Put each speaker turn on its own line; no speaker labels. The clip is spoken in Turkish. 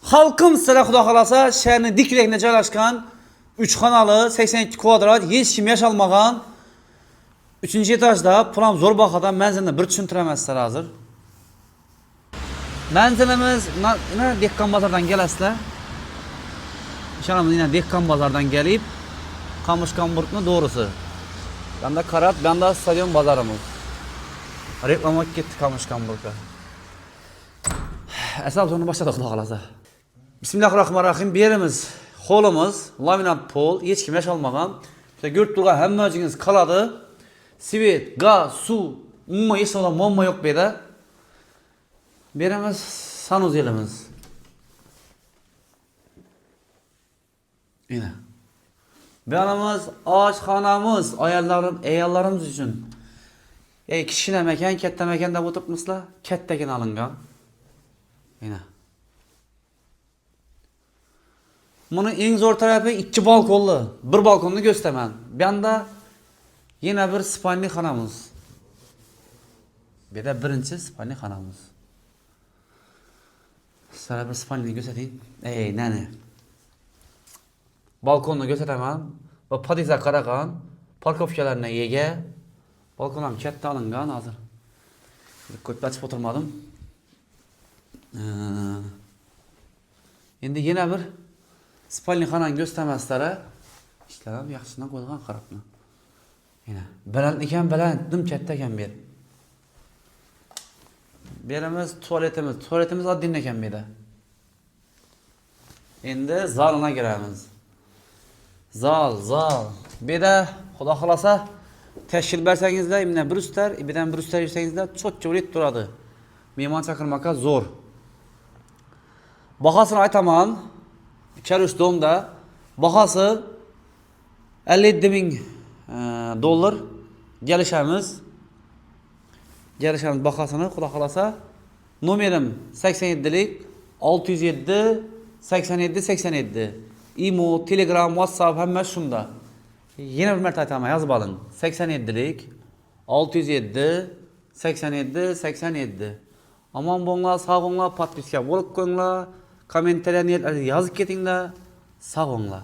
Halkım sizlarga xudo xolasa shaharning dikligida joylashgan 3 xonali 82 kvadrat hech kim yashalmagan 3-etajda pulam zo'r bahoda manzilni bir tushuntiraman sizlarga hozir. Manzilimiz mana Dehqon bozordan kelasizlar. Ishonamiz, yana Dehqon bozordan kelib Qamoshkamburgning doğrusu. Banda Karat, banda stadion bozorimiz. Reklama ketdi Qamoshkamburgga. Asal sonra başladık xudo xolasa. Bismillahirrahmanirrahim. Bir yerimiz, holimiz, laminat pol, hech kim yashalmagan. İşte görüp turgan hammacığınız kaladı. Svet, gaz, su, umuman hech narsa muammo yo'q bu yerda. Bir yerimiz sanuzelimiz. Yine. Beyanımız oshxonamiz, ayollarimiz uchun. Kichkina mekan, katta mekanda o'tiribmizlar, kattagan olingan. Yine. Bunun en zor tarafı 2 balkonlu. Bir balkonlu göstermem. Bir anda yine bir spalni xonamiz. Bir de birinchi spalni xonamiz. Sana bir spalni göstereyim. Nene. Balkonlu gösteremem. Ve padiza qaragan, parkovkalarına ega. Balkonam katta olingan hozir. Ko'p ochib o'tirmadim. Endi yana bir spalni xonani göstermasizlar. İşte ham yaxshidan qo'ygan qarabni. Yana baland ekan, balandim katta ekan bu yer. Bu yerimiz tualetimiz oddiy ekan bu yerda. Endi zalına giramiz. Zal. Bu yerda xudo xolasa tashkil bersangizlar, mana bir ustar, birdan bir ustar yursangizlar, cho'tcha o'lib turadi. Mehmon chaqirmoqqa zo'r. Bahasını aytaman. Çarış domda bahası 57.000 dolar gelişemiz bahasını xudo xolasa numerim 87'lik 607 87 imo, telegram, whatsapp hamma shunda. Yine bir marta aytaman, yozib oling. 87'lik 607 87. Aman bo'linglar, sog' bo'linglar, podpiska bo'lib qo'yinglar. Kommentariyani yazib ketinglar. Sog' bo'linglar.